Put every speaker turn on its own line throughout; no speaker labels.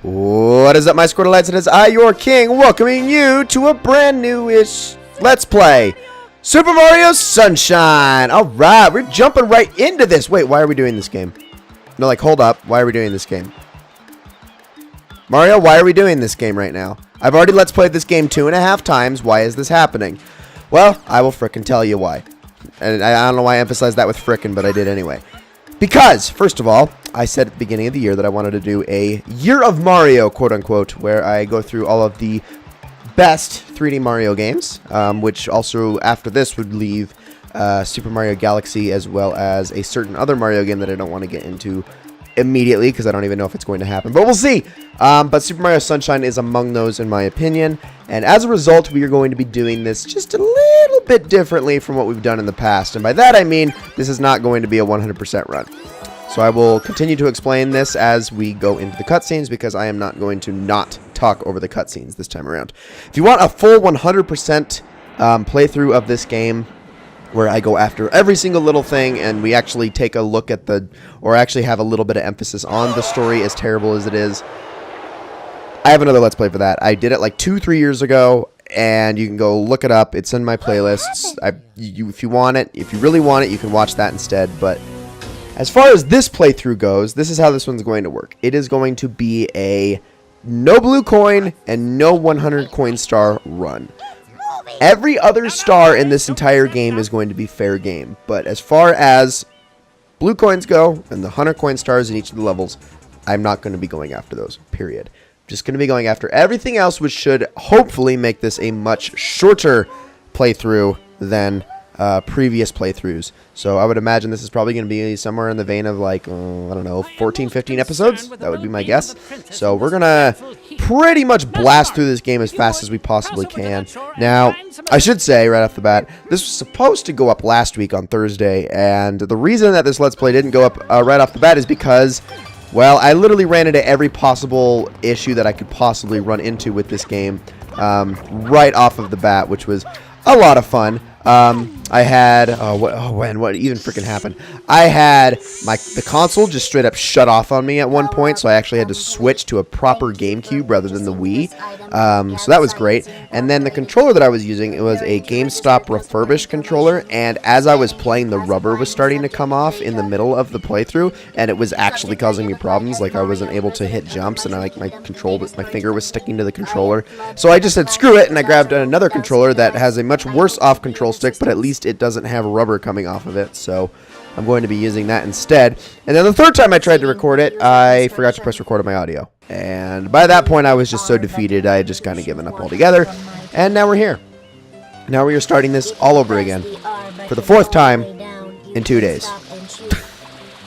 What is up, my Squirtleites? It is I, your king, welcoming you to a brand new-ish Let's Play Super Mario Sunshine. Alright, we're jumping right into this. Wait, why are we doing this game? No, like, hold up. Why are we doing this game? Mario, why are we doing this game right now? I've already Let's Played this game 2.5 times. Why is this happening? Well, I will frickin' tell you why. And I don't know why I emphasized that with frickin', but I did anyway. Because, first of all, I said at the beginning of the year that I wanted to do a Year of Mario, quote-unquote, where I go through all of the best 3D Mario games, which also, after this, would leave Super Mario Galaxy as well as a certain other Mario game that I don't want to get into immediately because I don't even know if it's going to happen, but we'll see. But Super Mario Sunshine is among those, in my opinion, and as a result, we are going to be doing this just a little bit differently from what we've done in the past, and by that I mean this is not going to be a 100% run. So I will continue to explain this as we go into the cutscenes because I am not going to not talk over the cutscenes this time around. If you want a full 100% playthrough of this game, where I go after every single little thing and we actually take a look at or actually have a little bit of emphasis on the story, as terrible as it is, I have another Let's Play for that. I did it like 2-3 years ago, and you can go look it up. It's in my playlists. If you want it, if you really want it, you can watch that instead. But as far as this playthrough goes, this is how this one's going to work. It is going to be a no blue coin and no 100 coin star run. Every other star in this entire game is going to be fair game, but as far as blue coins go and the 100 coin stars in each of the levels, I'm not going to be going after those, period. I'm just going to be going after everything else, which should hopefully make this a much shorter playthrough than previous playthroughs. So I would imagine this is probably going to be somewhere in the vein of like, I don't know, 14, 15 episodes. That would be my guess. So we're going to pretty much blast through this game as fast as we possibly can. Now, I should say right off the bat, this was supposed to go up last week on Thursday, and the reason that this Let's Play didn't go up right off the bat is because, well, I literally ran into every possible issue that I could possibly run into with this game right off of the bat, which was a lot of fun. I had, what even freaking happened? I had the console just straight up shut off on me at one point, so I actually had to switch to a proper GameCube rather than the Wii. So that was great. And then the controller that I was using, it was a GameStop refurbished controller, and as I was playing, the rubber was starting to come off in the middle of the playthrough, and it was actually causing me problems. Like, I wasn't able to hit jumps, and my finger was sticking to the controller. So I just said, screw it, and I grabbed another controller that has a much worse off control stick, but at least it doesn't have rubber coming off of it, so I'm going to be using that instead. And then the third time I tried to record it, I forgot to press record on my audio. And by that point, I was just so defeated, I had just kind of given up altogether. And now we're here. Now we are starting this all over again for the 4th time in 2 days.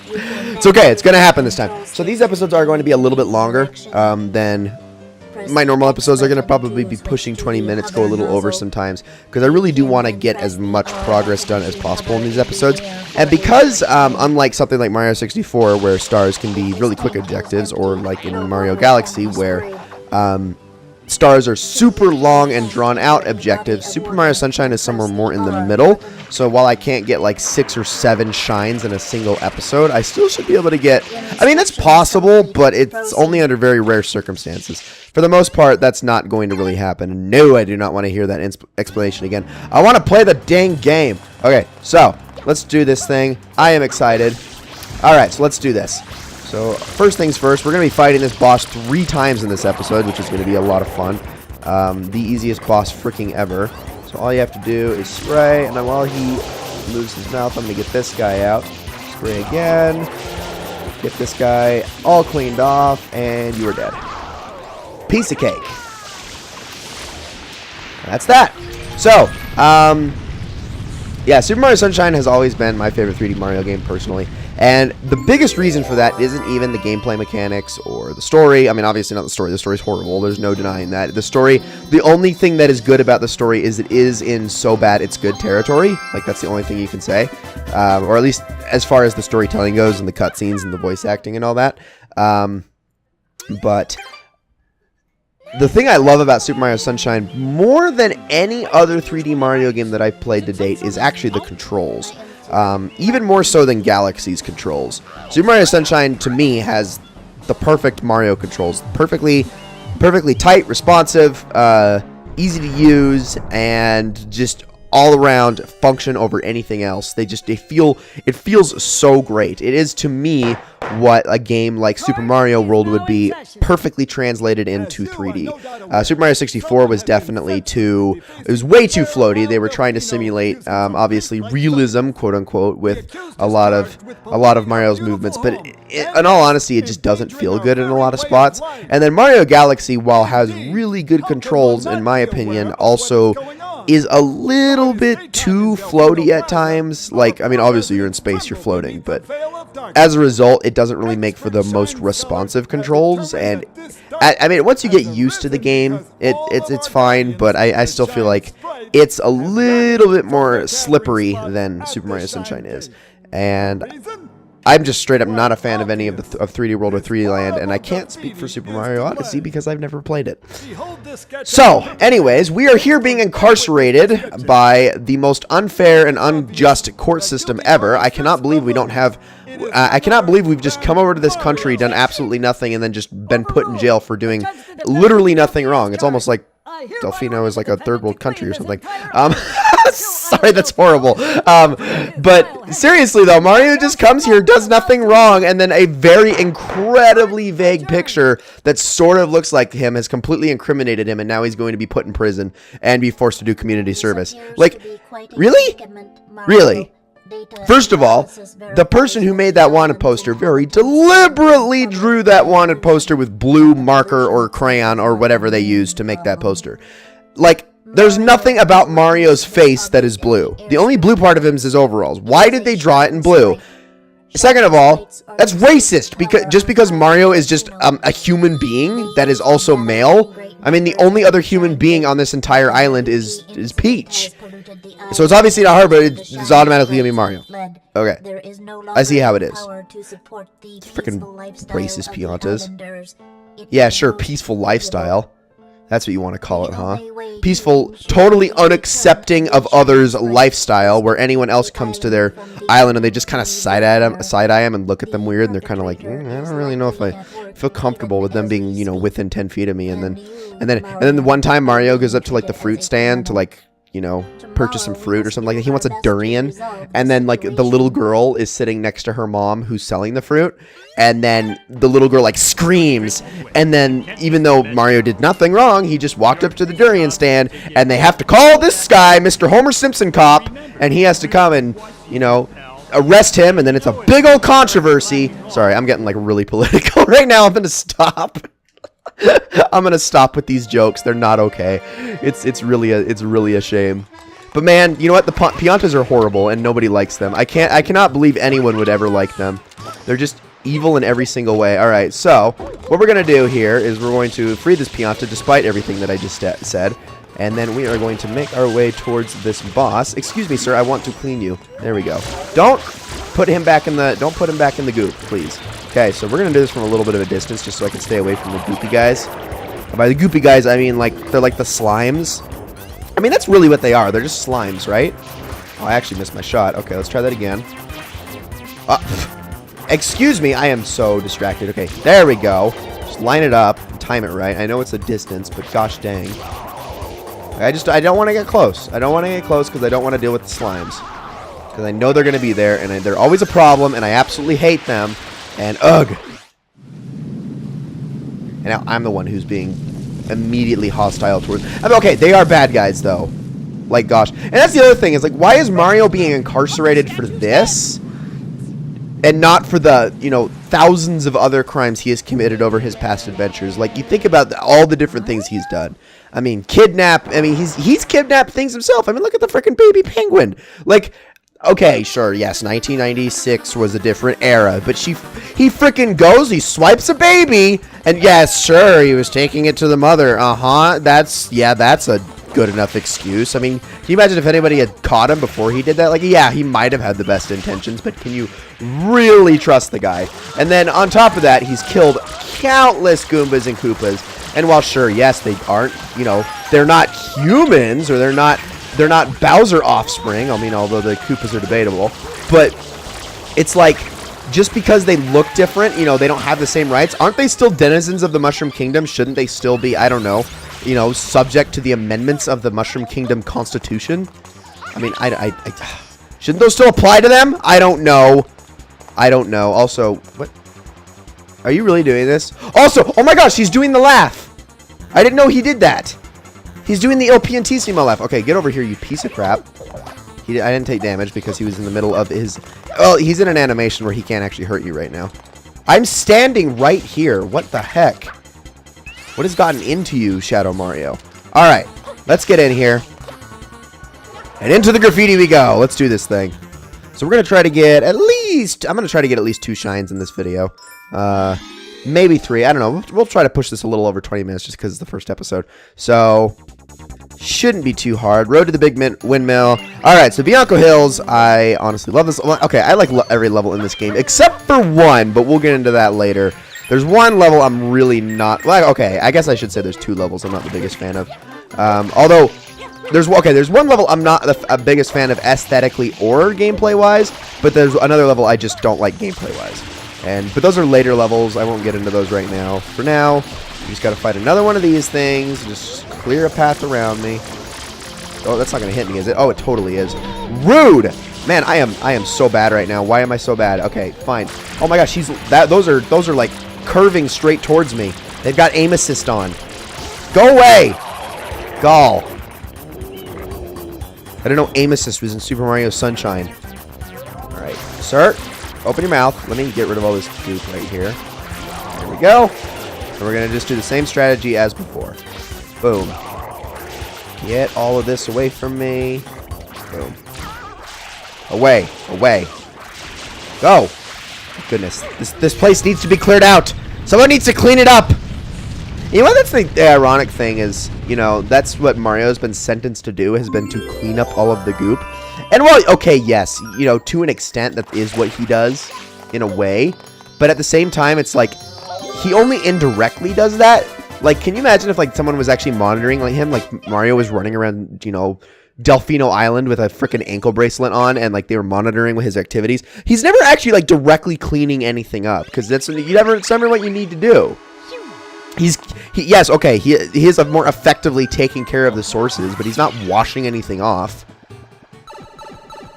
It's okay, it's going to happen this time. So these episodes are going to be a little bit longer than my normal episodes. Are going to probably be pushing 20 minutes, go a little over sometimes, because I really do want to get as much progress done as possible in these episodes. And because, unlike something like Mario 64, where stars can be really quick objectives, or like in Mario Galaxy, where stars are super long and drawn out objectives, Super Mario Sunshine is somewhere more in the middle. So while I can't get like 6 or 7 shines in a single episode, I still should be able to get, I mean, it's possible, but it's only under very rare circumstances. For the most part, that's not going to really happen. No, I do not want to hear that explanation again. I want to play the dang game. Okay, so let's do this thing. I am excited. Alright, so let's do this. So, first things first, we're going to be fighting this boss 3 times in this episode, which is going to be a lot of fun. The easiest boss freaking ever. So all you have to do is spray, and then while he moves his mouth, I'm going to get this guy out. Spray again. Get this guy all cleaned off, and you are dead. Piece of cake. That's that. So, yeah, Super Mario Sunshine has always been my favorite 3D Mario game, personally. And the biggest reason for that isn't even the gameplay mechanics or the story. I mean, obviously not the story. The story's horrible. There's no denying that. The story, the only thing that is good about the story is it is in so bad it's good territory. Like, that's the only thing you can say. Or at least as far as the storytelling goes and the cutscenes and the voice acting and all that. But the thing I love about Super Mario Sunshine more than any other 3D Mario game that I've played to date is actually the controls. Even more so than Galaxy's controls. Super Mario Sunshine, to me, has the perfect Mario controls. Perfectly tight, responsive, easy to use, and just all around function over anything else. It feels so great. It is, to me, what a game like Super Mario World would be perfectly translated into 3D. Super Mario 64 was definitely it was way too floaty. They were trying to simulate, obviously, realism, quote unquote, with a lot of Mario's movements, but in all honesty, it just doesn't feel good in a lot of spots. And then Mario Galaxy, while has really good controls, in my opinion, also is a little bit too floaty at times. Like, I mean, obviously you're in space, you're floating, but as a result, it doesn't really make for the most responsive controls. And I mean, once you get used to the game, it's fine, but I still feel like it's a little bit more slippery than Super Mario Sunshine is. And I'm just straight up not a fan of any of 3D World or 3D Land, and I can't speak for Super Mario Odyssey because I've never played it. So, anyways, we are here being incarcerated by the most unfair and unjust court system ever. I cannot believe we don't have... I cannot believe we've just come over to this country, done absolutely nothing, and then just been put in jail for doing literally nothing wrong. It's almost like Delfino is like a third world country or something. Sorry, that's horrible. But seriously though, Mario just comes here, does nothing wrong, and then a very incredibly vague picture that sort of looks like him has completely incriminated him, and now he's going to be put in prison and be forced to do community service. Like, really? Really? First of all, the person who made that wanted poster very deliberately drew that wanted poster with blue marker or crayon or whatever they used to make that poster. Like, there's nothing about Mario's face that is blue. The only blue part of him is his overalls. Why did they draw it in blue? Second of all, that's racist, because Mario is just a human being that is also male. I mean, the only other human being on this entire island is Peach. So it's obviously not her, but it's automatically going to be Mario. Okay. I see how it is. Freaking racist Piantas. Yeah, sure, peaceful lifestyle. That's what you want to call it, huh? Peaceful, totally unaccepting of others' lifestyle, where anyone else comes to their island and they just kind of side-eye them and look at them weird, and they're kind of like, I don't really know if I feel comfortable with them being, you know, within 10 feet of me. And then the one time Mario goes up to like the fruit stand to like, you know, purchase some fruit or something like that. He wants a durian, and then like the little girl is sitting next to her mom who's selling the fruit, and then the little girl like screams, and then even though Mario did nothing wrong, he just walked up to the durian stand, and they have to call this guy Mr. Homer Simpson cop, and he has to come and, you know, arrest him, and then it's a big old controversy. Sorry, I'm getting like really political right now. I'm gonna stop. I'm gonna stop with these jokes. They're not okay. It's really a shame. But man, you know what? The Piantas are horrible, and nobody likes them. I cannot believe anyone would ever like them. They're just evil in every single way. All right, so what we're gonna do here is we're going to free this Pianta, despite everything that I just said, and then we are going to make our way towards this boss. Excuse me, sir. I want to clean you. There we go. Don't put him back in the goop, please. Okay, so we're going to do this from a little bit of a distance just so I can stay away from the goopy guys. And by the goopy guys, I mean, like, they're like the slimes. I mean, that's really what they are. They're just slimes, right? Oh, I actually missed my shot. Okay, let's try that again. Excuse me, I am so distracted. Okay, there we go. Just line it up, time it right. I know it's a distance, but gosh dang. I don't want to get close. I don't want to get close because I don't want to deal with the slimes. Because I know they're going to be there, and they're always a problem, and I absolutely hate them. And ugh. And now I'm the one who's being immediately hostile towards. I mean, okay, they are bad guys though. Like gosh. And that's the other thing is like, why is Mario being incarcerated for this, and not for the, you know, thousands of other crimes he has committed over his past adventures? Like, you think about all the different things he's done. I mean, kidnap. I mean, he's kidnapped things himself. I mean, look at the freaking baby penguin. Like. Okay, sure, yes, 1996 was a different era, but he freaking goes, he swipes a baby, and yes, sure, he was taking it to the mother. That's a good enough excuse. I mean, can you imagine if anybody had caught him before he did that? Like, yeah, he might have had the best intentions, but can you really trust the guy? And then on top of that, he's killed countless Goombas and Koopas, and while sure, yes, they aren't, you know, they're not humans, or they're not Bowser offspring. I mean, although the Koopas are debatable. But it's like, just because they look different, you know, they don't have the same rights. Aren't they still denizens of the Mushroom Kingdom? Shouldn't they still be, I don't know, you know, subject to the amendments of the Mushroom Kingdom Constitution? I mean, shouldn't those still apply to them? I don't know. I don't know. Also, what? Are you really doing this? Also, oh my gosh, he's doing the laugh. I didn't know he did that. He's doing the LPNT laugh. Okay, get over here, you piece of crap. I didn't take damage because he was in the middle of his... Well, he's in an animation where he can't actually hurt you right now. I'm standing right here. What the heck? What has gotten into you, Shadow Mario? Alright, let's get in here. And into the graffiti we go. Let's do this thing. So we're going to try to get at least... I'm going to try to get at least 2 shines in this video. Maybe 3. I don't know. We'll try to push this a little over 20 minutes just because it's the first episode. So... shouldn't be too hard. Road to the big windmill. Alright, so Bianco Hills. I honestly love this. Okay, I like every level in this game except for one, but we'll get into that later. There's one level I'm really not... Well, okay, I guess I should say there's 2 levels I'm not the biggest fan of. Although, there's one level I'm not the biggest fan of aesthetically or gameplay-wise, but there's another level I just don't like gameplay-wise. But those are later levels. I won't get into those right now. For now, you just gotta fight another one of these things. Just clear a path around me. Oh, that's not gonna hit me, is it? Oh, it totally is. Rude! Man, I am so bad right now. Why am I so bad? Okay, fine. Oh my gosh, those are like curving straight towards me. They've got aim assist on. Go away! Gall. I didn't know aim assist was in Super Mario Sunshine. Alright, sir, open your mouth. Let me get rid of all this goop right here. There we go. And we're going to just do the same strategy as before. Boom. Get all of this away from me. Boom. Away. Away. Go. Goodness. This place needs to be cleared out. Someone needs to clean it up. You know what? That's the ironic thing is, you know, that's what Mario's been sentenced to do, has been to clean up all of the goop. And well, okay, yes, you know, to an extent that is what he does, in a way. But at the same time, it's like, he only indirectly does that. Like, can you imagine if, like, someone was actually monitoring like him, like Mario was running around, you know, Delfino Island with a freaking ankle bracelet on, and, like, they were monitoring his activities. He's never actually, like, directly cleaning anything up, because it's never what you need to do. Yes, okay, he is more effectively taking care of the sources, but he's not washing anything off.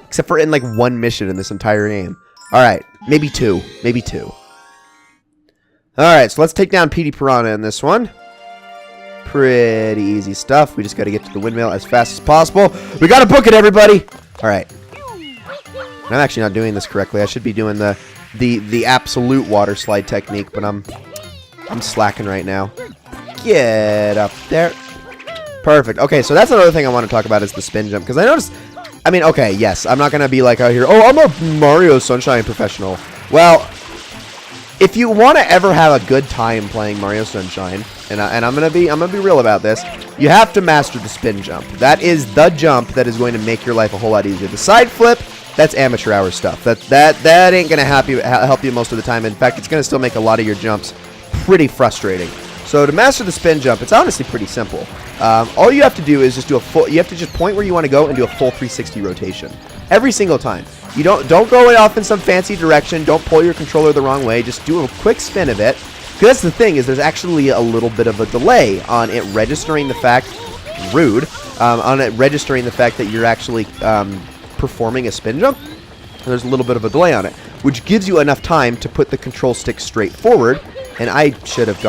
Except for in, like, one mission in this entire game. Alright, maybe 2. Maybe 2. Alright, so let's take down Petey Piranha in this one. Pretty easy stuff. We just gotta get to the windmill as fast as possible. We gotta book it, everybody! Alright. I'm actually not doing this correctly. I should be doing the absolute water slide technique, but I'm slacking right now. Get up there. Perfect. Okay, so that's another thing I want to talk about is the spin jump. Because I noticed... I mean, okay, yes. I'm not going to be like out here, oh, I'm a Mario Sunshine professional. Well, if you want to ever have a good time playing Mario Sunshine, and I'm going to be real about this, you have to master the spin jump. That is the jump that is going to make your life a whole lot easier. The side flip, that's amateur hour stuff. That ain't going to help you most of the time. In fact, it's going to still make a lot of your jumps pretty frustrating. So to master the spin jump, it's honestly pretty simple. All you have to do is just do you have to just point where you want to go and do a full 360 rotation. Every single time. You don't go off in some fancy direction, don't pull your controller the wrong way, just do a quick spin of it. Because that's the thing, is there's actually a little bit of a delay on it registering the fact, on it registering the fact that you're actually performing a spin jump. There's a little bit of a delay on it, which gives you enough time to put the control stick straight forward. And I should have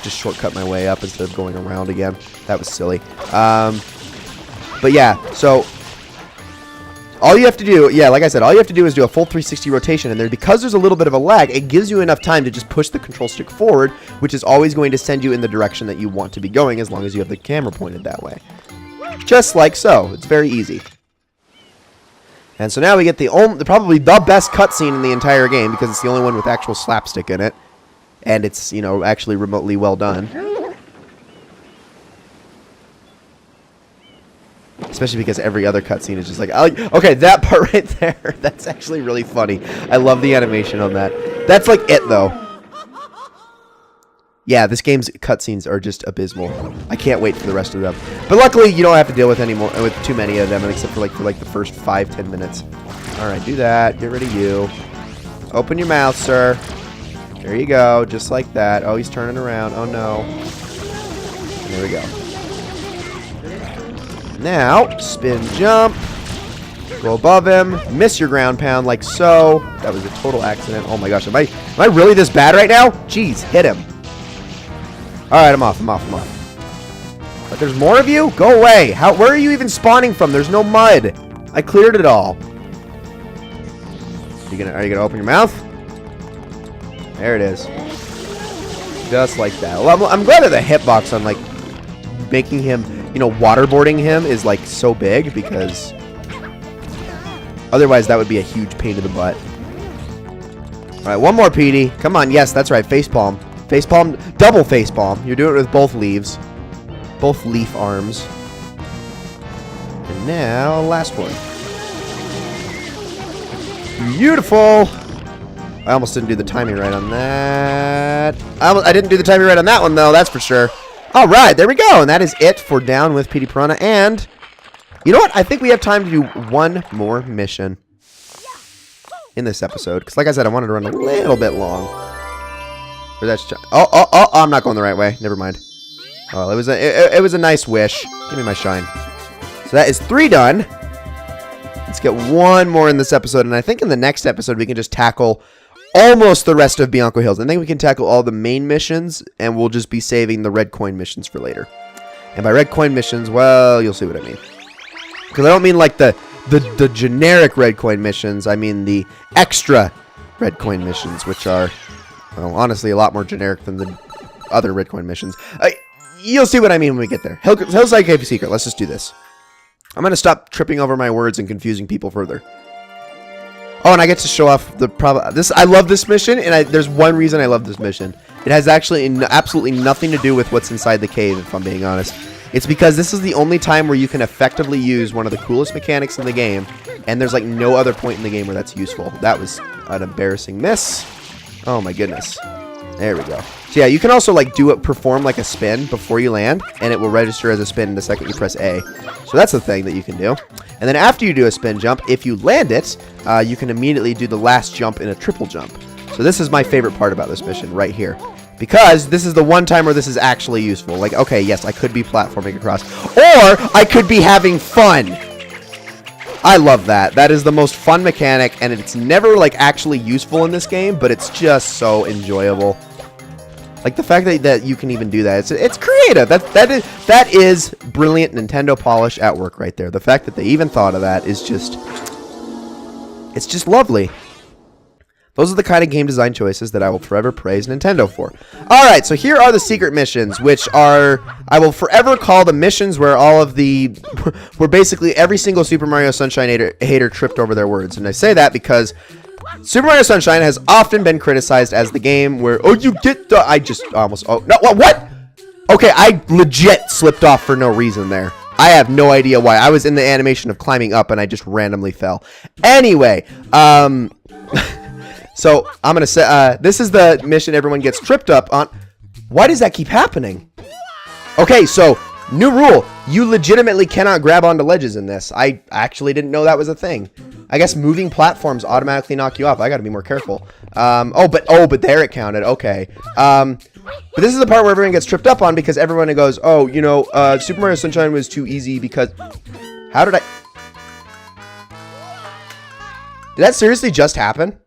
just shortcut my way up instead of going around again. That was silly. But yeah, so all you have to do, yeah, like I said, all you have to do is do a full 360 rotation, and because there's a little bit of a lag, it gives you enough time to just push the control stick forward, which is always going to send you in the direction that you want to be going, as long as you have the camera pointed that way. Just like so. It's very easy. And so now we get probably the best cutscene in the entire game, because it's the only one with actual slapstick in it. And it's, you know, actually remotely well done. Especially because every other cutscene is just like, okay, that part right there, that's actually really funny. I love the animation on that. That's like it, though. Yeah, this game's cutscenes are just abysmal. I can't wait for the rest of them. But luckily, you don't have to deal with too many of them, except for like the first 5-10 minutes. All right, do that. Get rid of you. Open your mouth, sir. There you go. Just like that. Oh, he's turning around. Oh, no. And there we go. Now, spin jump. Go above him. Miss your ground pound like so. That was a total accident. Oh, my gosh. Am I really this bad right now? Jeez, hit him. All right, I'm off. But there's more of you? Go away. Where are you even spawning from? There's no mud. I cleared it all. Are you gonna open your mouth? There it is. Just like that. Well, I'm glad that the hitbox on like making him, waterboarding him is like so big, because otherwise that would be a huge pain in the butt. All right, one more, Petey. Come on. Yes, that's right. Facepalm. Facepalm. Double facepalm. You're doing it with both leaves. Both leaf arms. And now, last one. Beautiful. I almost didn't do the timing right on that. I didn't do the timing right on that one, though. That's for sure. All right, there we go. And that is it for Down with Petey Piranha. And you know what? I think we have time to do one more mission in this episode. Because like I said, I wanted to run a little bit long. Or that's I'm not going the right way. Never mind. Oh, it was a nice wish. Give me my shine. So that is 3 done. Let's get one more in this episode. And I think in the next episode, we can just tackle almost the rest of Bianco Hills. I think we can tackle all the main missions, and we'll just be saving the red coin missions for later. And by red coin missions, well, you'll see what I mean. Because I don't mean like the generic red coin missions. I mean the extra red coin missions, which are, well, honestly, a lot more generic than the other red coin missions. You'll see what I mean when we get there. Hillside Cave Secret. Let's just do this. I'm going to stop tripping over my words and confusing people further. Oh, and I get to show off the I love this mission, and there's one reason I love this mission. It has actually absolutely nothing to do with what's inside the cave, if I'm being honest. It's because this is the only time where you can effectively use one of the coolest mechanics in the game, and there's like no other point in the game where that's useful. That was an embarrassing miss. Oh my goodness. There we go. So yeah, you can also like perform like a spin before you land, and it will register as a spin the second you press A. So that's the thing that you can do. And then after you do a spin jump, if you land it, you can immediately do the last jump in a triple jump. So this is my favorite part about this mission right here, because this is the one time where this is actually useful. Like, okay, yes, I could be platforming across, or I could be having fun. I love that. That is the most fun mechanic, and it's never like actually useful in this game, but it's just so enjoyable. Like the fact that you can even do that, it's creative. That is brilliant Nintendo polish at work right there. The fact that they even thought of that is just, it's just lovely. Those are the kind of game design choices that I will forever praise Nintendo for. All right, so here are the secret missions, which are, I will forever call the missions where where basically every single Super Mario Sunshine hater tripped over their words. And I say that because Super Mario Sunshine has often been criticized as the game where, oh, you get the, I just almost, oh, no, what? Okay, I legit slipped off for no reason there. I have no idea why. I was in the animation of climbing up and I just randomly fell. Anyway, so I'm going to say, this is the mission everyone gets tripped up on. Why does that keep happening? Okay, so new rule. You legitimately cannot grab onto ledges in this. I actually didn't know that was a thing. I guess moving platforms automatically knock you off. I got to be more careful. But there it counted. Okay. But this is the part where everyone gets tripped up on because everyone goes, oh, Super Mario Sunshine was too easy because... How did I... Did that seriously just happen?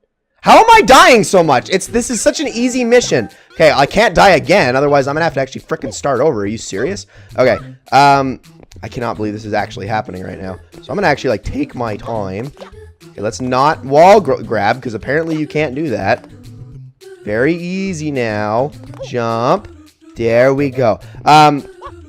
How am I dying so much? This is such an easy mission. Okay, I can't die again. Otherwise, I'm going to have to actually frickin' start over. Are you serious? Okay. I cannot believe this is actually happening right now. So I'm going to actually, take my time. Okay, let's not wall grab, because apparently you can't do that. Very easy now. Jump. There we go.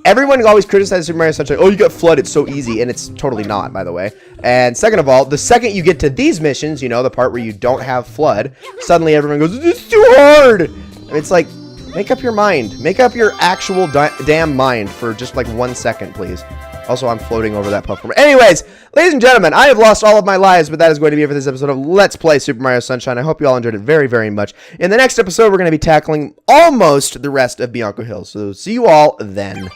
Everyone always criticizes Super Mario Sunshine. Oh, you got FLUDD. It's so easy. And it's totally not, by the way. And second of all, the second you get to these missions, the part where you don't have FLUDD, suddenly everyone goes, it's too hard. And it's like, make up your mind. Make up your actual damn mind for just 1 second, please. Also, I'm floating over that platform. Anyways, ladies and gentlemen, I have lost all of my lives, but that is going to be it for this episode of Let's Play Super Mario Sunshine. I hope you all enjoyed it very, very much. In the next episode, we're going to be tackling almost the rest of Bianco Hills. So see you all then.